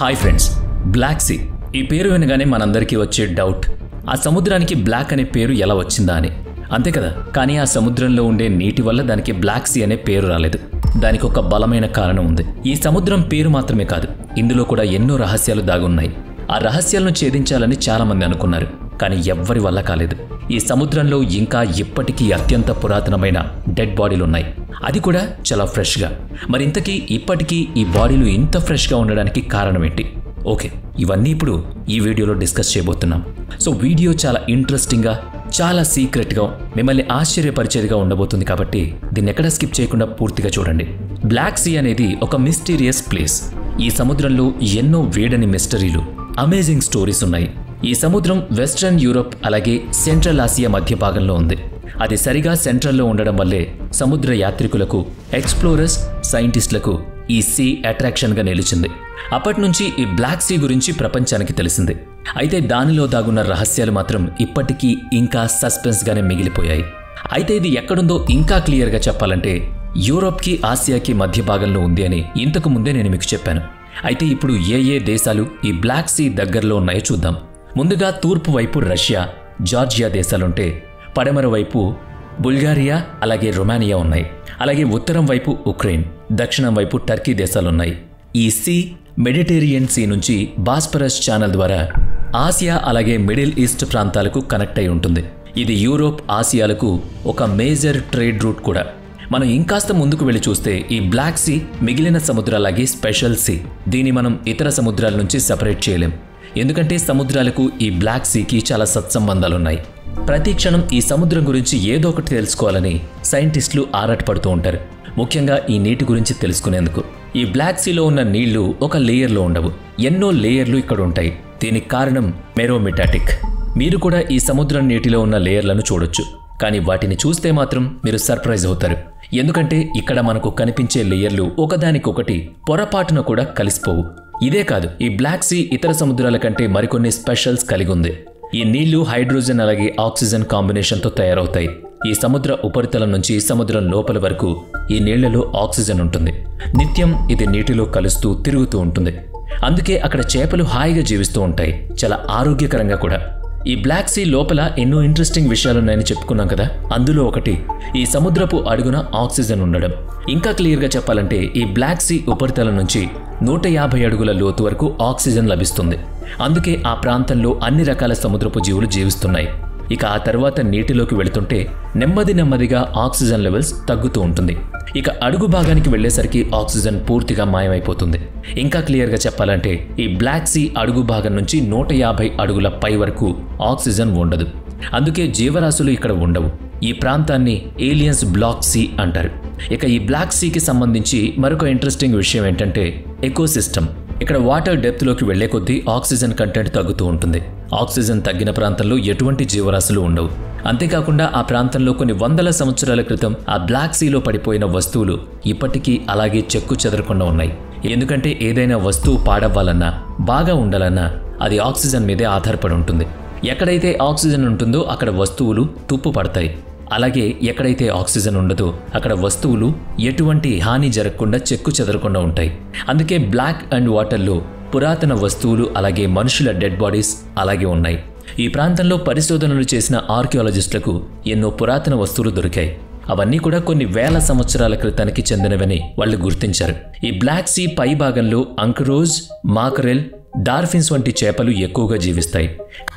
Hi friends, black see ఈ పేరు వినగానే మనందరికీ వచ్చే డౌట్, ఆ సముద్రానికి బ్లాక్ అనే పేరు ఎలా వచ్చిందా అని. అంతే కదా, కానీ ఆ సముద్రంలో ఉండే నీటి వల్ల దానికి బ్లాక్ సీ అనే పేరు రాలేదు. దానికి ఒక బలమైన కారణం ఉంది. ఈ సముద్రం పేరు మాత్రమే కాదు, ఇందులో కూడా ఎన్నో రహస్యాలు దాగున్నాయి. ఆ రహస్యాలను ఛేదించాలని చాలామంది అనుకున్నారు, కానీ ఎవ్వరి వల్ల కాలేదు. ఈ సముద్రంలో ఇంకా ఇప్పటికీ అత్యంత పురాతనమైన డెడ్ బాడీలున్నాయి, అది కూడా చాలా ఫ్రెష్గా. మరింతకీ ఇప్పటికీ ఈ బాడీలు ఇంత ఫ్రెష్గా ఉండడానికి కారణం ఏంటి? ఓకే, ఇవన్నీ ఇప్పుడు ఈ వీడియోలో డిస్కస్ చేయబోతున్నాం. సో వీడియో చాలా ఇంట్రెస్టింగ్గా, చాలా సీక్రెట్గా, మిమ్మల్ని ఆశ్చర్యపరిచేదిగా ఉండబోతుంది. కాబట్టి దీన్ని ఎక్కడ స్కిప్ చేయకుండా పూర్తిగా చూడండి. బ్లాక్ సీ అనేది ఒక మిస్టీరియస్ ప్లేస్. ఈ సముద్రంలో ఎన్నో వేడని మిస్టరీలు, అమేజింగ్ స్టోరీస్ ఉన్నాయి. ఈ సముద్రం వెస్ట్రన్ యూరోప్ అలాగే సెంట్రల్ ఆసియా మధ్య భాగంలో ఉంది. అది సరిగా సెంట్రల్లో ఉండడం వల్లే సముద్ర యాత్రికులకు, ఎక్స్ప్లోరర్స్, సైంటిస్టులకు ఈ సీ అట్రాక్షన్గా నిలిచింది. అప్పటి నుంచి ఈ బ్లాక్ సీ గురించి ప్రపంచానికి తెలిసింది. అయితే దానిలో దాగున్న రహస్యాలు మాత్రం ఇప్పటికీ ఇంకా సస్పెన్స్గానే మిగిలిపోయాయి. అయితే ఇది ఎక్కడుందో ఇంకా క్లియర్గా చెప్పాలంటే యూరోప్కి, ఆసియాకి మధ్య భాగంలో ఉంది అని ఇంతకు ముందే నేను మీకు చెప్పాను. అయితే ఇప్పుడు ఏ దేశాలు ఈ బ్లాక్ సీ దగ్గరలో ఉన్నాయో చూద్దాం. ముందుగా తూర్పు వైపు రష్యా, జార్జియా దేశాలుంటే, పడమర వైపు బుల్గారియా అలాగే రొమానియా ఉన్నాయి. అలాగే ఉత్తరం వైపు ఉక్రెయిన్, దక్షిణం వైపు టర్కీ దేశాలున్నాయి. ఈ సీ మెడిటేరియన్ సీ నుంచి బాస్పరస్ ఛానల్ ద్వారా ఆసియా అలాగే మిడిల్ ఈస్ట్ ప్రాంతాలకు కనెక్ట్ అయి ఉంటుంది. ఇది యూరోప్, ఆసియాలకు ఒక మేజర్ ట్రేడ్ రూట్ కూడా. మనం ఇంకాస్త ముందుకు వెళ్ళి చూస్తే ఈ బ్లాక్ సీ మిగిలిన సముద్రాలాగే స్పెషల్ సీ. దీన్ని మనం ఇతర సముద్రాల నుంచి సెపరేట్ చేయలేం, ఎందుకంటే సముద్రాలకు ఈ బ్లాక్ సీకి చాలా సత్సంబంధాలున్నాయి. ప్రతి క్షణం ఈ సముద్రం గురించి ఏదో ఒకటి తెలుసుకోవాలని సైంటిస్టులు ఆరాటపడుతూ ఉంటారు, ముఖ్యంగా ఈ నీటి గురించి తెలుసుకునేందుకు. ఈ బ్లాక్ సీలో ఉన్న నీళ్లు ఒక లేయర్లో ఉండవు, ఎన్నో లేయర్లు ఇక్కడ ఉంటాయి. దీనికి కారణం మెరోమెటాటిక్. మీరు కూడా ఈ సముద్రం నీటిలో ఉన్న లేయర్లను చూడొచ్చు, కానీ వాటిని చూస్తే మాత్రం మీరు సర్ప్రైజ్ అవుతారు. ఎందుకంటే ఇక్కడ మనకు కనిపించే లేయర్లు ఒకదానికొకటి పొరపాటున కూడా కలిసిపోవు. ఇదే కాదు, ఈ బ్లాక్ సీ ఇతర సముద్రాల కంటే మరికొన్ని స్పెషల్స్ కలిగి ఉంది. ఈ నీళ్లు హైడ్రోజన్ అలాగే ఆక్సిజన్ కాంబినేషన్తో తయారవుతాయి. ఈ సముద్ర ఉపరితలం నుంచి సముద్రం లోపల వరకు ఈ నీళ్లలో ఆక్సిజన్ ఉంటుంది. నిత్యం ఇది నీటిలో కలుస్తూ తిరుగుతూ ఉంటుంది. అందుకే అక్కడ చేపలు హాయిగా జీవిస్తూ ఉంటాయి, చాలా ఆరోగ్యకరంగా కూడా. ఈ బ్లాక్ సీ లోపల ఎన్నో ఇంట్రెస్టింగ్ విషయాలున్నాయని చెప్పుకున్నాం కదా, అందులో ఒకటి ఈ సముద్రపు అడుగున ఆక్సిజన్ ఉండడం. ఇంకా క్లియర్గా చెప్పాలంటే ఈ బ్లాక్ సీ ఉపరితలం నుంచి 150 అడుగుల లోతు వరకు ఆక్సిజన్ లభిస్తుంది. అందుకే ఆ ప్రాంతంలో అన్ని రకాల సముద్రపు జీవులు జీవిస్తున్నాయి. ఇక ఆ తర్వాత నీటిలోకి వెళుతుంటే నెమ్మదిగా ఆక్సిజన్ లెవెల్స్ తగ్గుతూ ఉంటుంది. ఇక అడుగు భాగానికి వెళ్లేసరికి ఆక్సిజన్ పూర్తిగా మాయమైపోతుంది. ఇంకా క్లియర్గా చెప్పాలంటే ఈ బ్లాక్ సీ అడుగు భాగం నుంచి 150 అడుగుల పై వరకు ఆక్సిజన్ ఉండదు. అందుకే జీవరాశులు ఇక్కడ ఉండవు. ఈ ప్రాంతాన్ని ఏలియన్స్ బ్లాక్ సీ అంటారు. ఇక ఈ బ్లాక్ సీకి సంబంధించి మరొక ఇంట్రెస్టింగ్ విషయం ఏంటంటే ఎకోసిస్టమ్. ఇక్కడ వాటర్ డెప్త్లోకి వెళ్లే కొద్దీ ఆక్సిజన్ కంటెంట్ తగ్గుతూ ఉంటుంది. ఆక్సిజన్ తగ్గిన ప్రాంతంలో ఎటువంటి జీవరాశులు ఉండవు. అంతేకాకుండా ఆ ప్రాంతంలో కొన్ని వందల సంవత్సరాల క్రితం ఆ బ్లాక్ సీలో పడిపోయిన వస్తువులు ఇప్పటికీ అలాగే చెక్కు చెదరకుండా ఉన్నాయి. ఎందుకంటే ఏదైనా వస్తువు పాడవ్వాలన్నా, బాగా ఉండాలన్నా అది ఆక్సిజన్ మీదే ఆధారపడి ఉంటుంది. ఎక్కడైతే ఆక్సిజన్ ఉంటుందో అక్కడ వస్తువులు తుప్పు పడతాయి. అలాగే ఎక్కడైతే ఆక్సిజన్ ఉండదో అక్కడ వస్తువులు ఎటువంటి హాని జరగకుండా చెక్కు చెదరకుండా ఉంటాయి. అందుకే బ్లాక్ అండ్ వాటర్లో పురాతన వస్తువులు అలాగే మనుషుల డెడ్ బాడీస్ అలాగే ఉన్నాయి. ఈ ప్రాంతంలో పరిశోధనలు చేసిన ఆర్కియాలజిస్టులకు ఎన్నో పురాతన వస్తువులు దొరికాయి. అవన్నీ కూడా కొన్ని వేల సంవత్సరాల క్రితానికి చెందినవని వాళ్ళు గుర్తించారు. ఈ బ్లాక్ సీ పై భాగంలో అంకరోజ్, మాకరెల్, డార్ఫిన్స్ వంటి చేపలు ఎక్కువగా జీవిస్తాయి.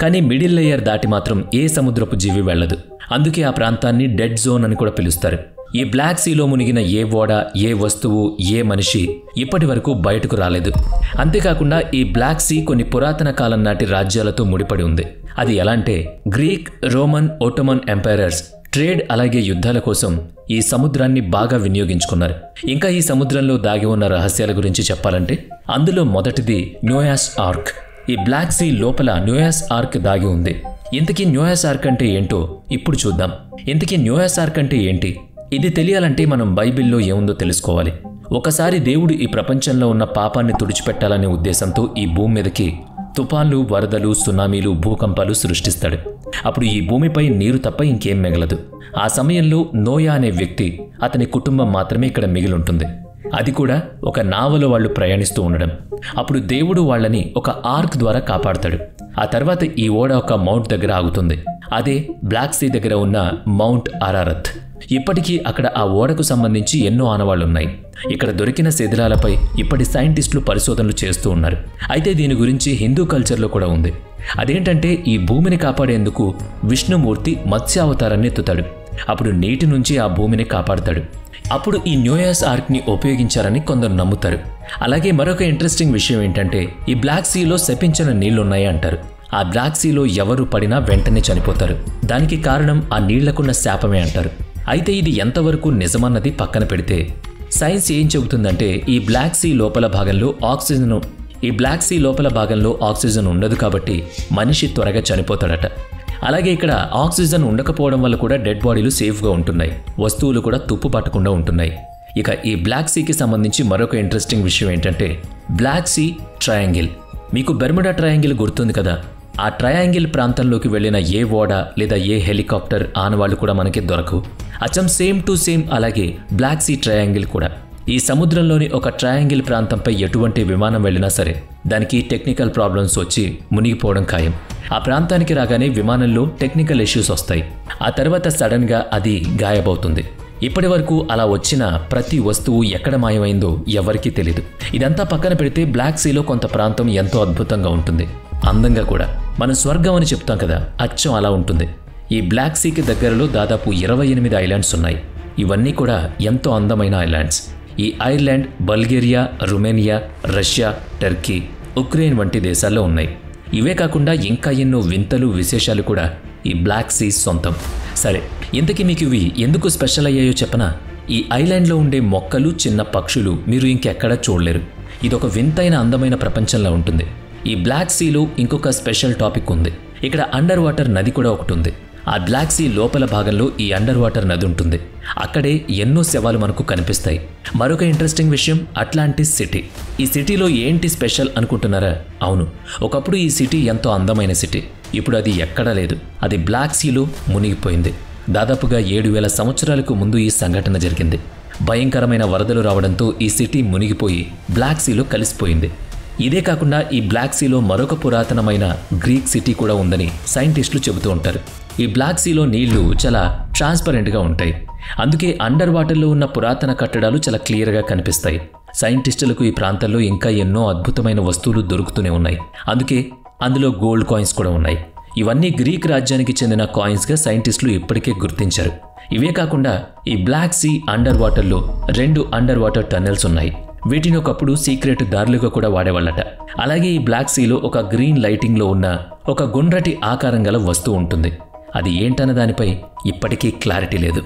కానీ మిడిల్ లేయర్ దాటి మాత్రం ఏ సముద్రపు జీవి వెళ్లదు. అందుకే ఆ ప్రాంతాన్ని డెడ్ జోన్ అని కూడా పిలుస్తారు. ఈ బ్లాక్ సీలో మునిగిన ఏ ఓడ, ఏ వస్తువు, ఏ మనిషి ఇప్పటి వరకు బయటకు రాలేదు. అంతేకాకుండా ఈ బ్లాక్ సీ కొన్ని పురాతన కాలం నాటి రాజ్యాలతో ముడిపడి ఉంది. అది ఎలా అంటే గ్రీక్, రోమన్, ఒట్టోమన్ ఎంపైరర్స్ ట్రేడ్ అలాగే యుద్ధాల కోసం ఈ సముద్రాన్ని బాగా వినియోగించుకున్నారు. ఇంకా ఈ సముద్రంలో దాగి ఉన్న రహస్యాల గురించి చెప్పాలంటే అందులో మొదటిది నోయాస్ ఆర్క్. ఈ బ్లాక్ సీ లోపల నోయాస్ ఆర్క్ దాగి ఉంది. ఇంతకీ నోయాస్ ఆర్క్ అంటే ఏంటో ఇప్పుడు చూద్దాం. ఇంతకీ నోయాస్ ఆర్క్ అంటే ఏంటి? ఇది తెలియాలంటే మనం బైబిల్లో ఏముందో తెలుసుకోవాలి. ఒకసారి దేవుడు ఈ ప్రపంచంలో ఉన్న పాపాన్ని తుడిచిపెట్టాలనే ఉద్దేశంతో ఈ భూమి మీదకి తుఫాన్లు, వరదలు, సునామీలు, భూకంపాలు సృష్టిస్తాడు. అప్పుడు ఈ భూమిపై నీరు తప్ప ఇంకేం మిగలదు. ఆ సమయంలో నోయా అనే వ్యక్తి, అతని కుటుంబం మాత్రమే ఇక్కడ మిగిలి ఉంటుంది. అది కూడా ఒక నావలో వాళ్ళు ప్రయాణిస్తూ ఉండడం. అప్పుడు దేవుడు వాళ్ళని ఒక ఆర్క్ ద్వారా కాపాడతాడు. ఆ తర్వాత ఈ ఓడ ఒక మౌంట్ దగ్గర ఆగుతుంది. అదే బ్లాక్ సీ దగ్గర ఉన్న మౌంట్ అరారత్. ఇప్పటికీ అక్కడ ఆ ఓడకు సంబంధించి ఎన్నో ఆనవాళ్లున్నాయి. ఇక్కడ దొరికిన శిథిలాలపై ఇప్పటి సైంటిస్టులు పరిశోధనలు చేస్తూ ఉన్నారు. అయితే దీని గురించి హిందూ కల్చర్లో కూడా ఉంది. అదేంటంటే ఈ భూమిని కాపాడేందుకు విష్ణుమూర్తి మత్స్యావతారాన్ని ఎత్తుతాడు. అప్పుడు నీటి నుంచి ఆ భూమిని కాపాడతాడు. అప్పుడు ఈ నోయాస్ ఆర్క్ని ఉపయోగించారని కొందరు నమ్ముతారు. అలాగే మరొక ఇంట్రెస్టింగ్ విషయం ఏంటంటే ఈ బ్లాక్ సీలో శపించిన నీళ్లున్నాయి అంటారు. ఆ బ్లాక్ సీలో ఎవరు పడినా వెంటనే చనిపోతారు. దానికి కారణం ఆ నీళ్లకున్న శాపమే అంటారు. అయితే ఇది ఎంతవరకు నిజమన్నది పక్కన పెడితే సైన్స్ ఏం చెబుతుందంటే ఈ బ్లాక్ సీ లోపల భాగంలో ఆక్సిజన్ ఉండదు కాబట్టి మనిషి త్వరగా చనిపోతాడట. అలాగే ఇక్కడ ఆక్సిజన్ ఉండకపోవడం వల్ల కూడా డెడ్ బాడీలు సేఫ్గా ఉంటున్నాయి. వస్తువులు కూడా తుప్పు పట్టకుండా ఉంటున్నాయి. ఇక ఈ బ్లాక్ సీకి సంబంధించి మరొక ఇంట్రెస్టింగ్ విషయం ఏంటంటే బ్లాక్ సీ ట్రయాంగిల్. మీకు బెర్ముడా ట్రయాంగిల్ గుర్తుంది కదా? ఆ ట్రయాంగిల్ ప్రాంతంలోకి వెళ్ళిన ఏ ఓడ లేదా ఏ హెలికాప్టర్ ఆనవాళ్లు కూడా మనకి దొరకవు. అచ్చం సేమ్ టు సేమ్ అలాగే బ్లాక్ సీ ట్రయాంగిల్ కూడా. ఈ సముద్రంలోని ఒక ట్రయాంగిల్ ప్రాంతంపై ఎటువంటి విమానం వెళ్ళినా సరే దానికి టెక్నికల్ ప్రాబ్లమ్స్ వచ్చి మునిగిపోవడం ఖాయం. ఆ ప్రాంతానికి రాగానే విమానంలో టెక్నికల్ ఇష్యూస్ వస్తాయి. ఆ తర్వాత సడన్గా అది గాయబవుతుంది. ఇప్పటి వరకు అలా వచ్చిన ప్రతి వస్తువు ఎక్కడ మాయమైందో ఎవరికీ తెలీదు. ఇదంతా పక్కన పెడితే బ్లాక్ సీలో కొంత ప్రాంతం ఎంతో అద్భుతంగా ఉంటుంది, అందంగా కూడా. మనం స్వర్గం అని చెప్తాం కదా, అచ్చం అలా ఉంటుంది. ఈ బ్లాక్ సీకి దగ్గరలో దాదాపు 28 ఐలాండ్స్ ఉన్నాయి. ఇవన్నీ కూడా ఎంతో అందమైన ఐలాండ్స్. ఈ Ireland Bulgaria, Romania, Russia, Turkey, Ukraine వంటి దేశాల్లో ఉన్నాయి. ఇవే కాకుండా ఇంకా ఎన్నో వింతలు విశేషాలు కూడా ఈ బ్లాక్ సీ సొంతం. సరే, ఇంతకీ మీకు ఇవి ఎందుకు స్పెషల్ అయ్యాయో చెప్పనా? ఈ ఐలాండ్లో ఉండే మొక్కలు, చిన్న పక్షులు మీరు ఇంకెక్కడా చూడలేరు. ఇదొక వింతైన అందమైన ప్రపంచంలో ఉంటుంది. ఈ బ్లాక్ సీలో ఇంకొక స్పెషల్ టాపిక్ ఉంది. ఇక్కడ అండర్ వాటర్ నది కూడా ఒకటి ఉంది. ఆ బ్లాక్ సీ లోపల భాగంలో ఈ అండర్ వాటర్ నది ఉంటుంది. అక్కడే ఎన్నో శవాలు మనకు కనిపిస్తాయి. మరొక ఇంట్రెస్టింగ్ విషయం అట్లాంటిస్ సిటీ. ఈ సిటీలో ఏంటి స్పెషల్ అనుకుంటున్నారా? అవును, ఒకప్పుడు ఈ సిటీ ఎంతో అందమైన సిటీ. ఇప్పుడు అది ఎక్కడా లేదు. అది బ్లాక్ సీలో మునిగిపోయింది. దాదాపుగా 7000 సంవత్సరాలకు ముందు ఈ సంఘటన జరిగింది. భయంకరమైన వరదలు రావడంతో ఈ సిటీ మునిగిపోయి బ్లాక్ సీలో కలిసిపోయింది. ఇదే కాకుండా ఈ బ్లాక్ సీలో మరొక పురాతనమైన గ్రీక్ సిటీ కూడా ఉందని సైంటిస్టులు చెబుతూ ఉంటారు. ఈ బ్లాక్ సీలో నీళ్లు చాలా ట్రాన్స్పరెంట్గా ఉంటాయి. అందుకే అండర్ వాటర్లో ఉన్న పురాతన కట్టడాలు చాలా క్లియర్గా కనిపిస్తాయి. సైంటిస్టులకు ఈ ప్రాంతంలో ఇంకా ఎన్నో అద్భుతమైన వస్తువులు దొరుకుతూనే ఉన్నాయి. అందుకే అందులో గోల్డ్ కాయిన్స్ కూడా ఉన్నాయి. ఇవన్నీ గ్రీక్ రాజ్యానికి చెందిన కాయిన్స్గా సైంటిస్టులు ఇప్పటికే గుర్తించారు. ఇవే కాకుండా ఈ బ్లాక్ సీ అండర్ వాటర్లో 2 అండర్ వాటర్ టన్నెల్స్ ఉన్నాయి. వీటిని ఒకప్పుడు సీక్రెట్ దారులుగా కూడా వాడేవాళ్ళట. అలాగే ఈ బ్లాక్ సీలో ఒక గ్రీన్ లైటింగ్లో ఉన్న ఒక గుండ్రటి ఆకారం గల వస్తువు ఉంటుంది. అది ఏంటన్న దానిపై ఇప్పటికీ క్లారిటీ లేదు.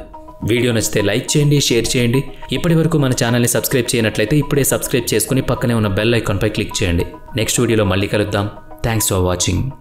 వీడియో నచ్చితే లైక్ చేయండి, షేర్ చేయండి. ఇప్పటి వరకు మన ఛానల్ని సబ్స్క్రైబ్ చేయనట్లయితే ఇప్పుడే సబ్స్క్రైబ్ చేసుకుని పక్కనే ఉన్న బెల్ ఐకాన్పై క్లిక్ చేయండి. నెక్స్ట్ వీడియోలో మళ్ళీ కలుద్దాం. Thanks for watching.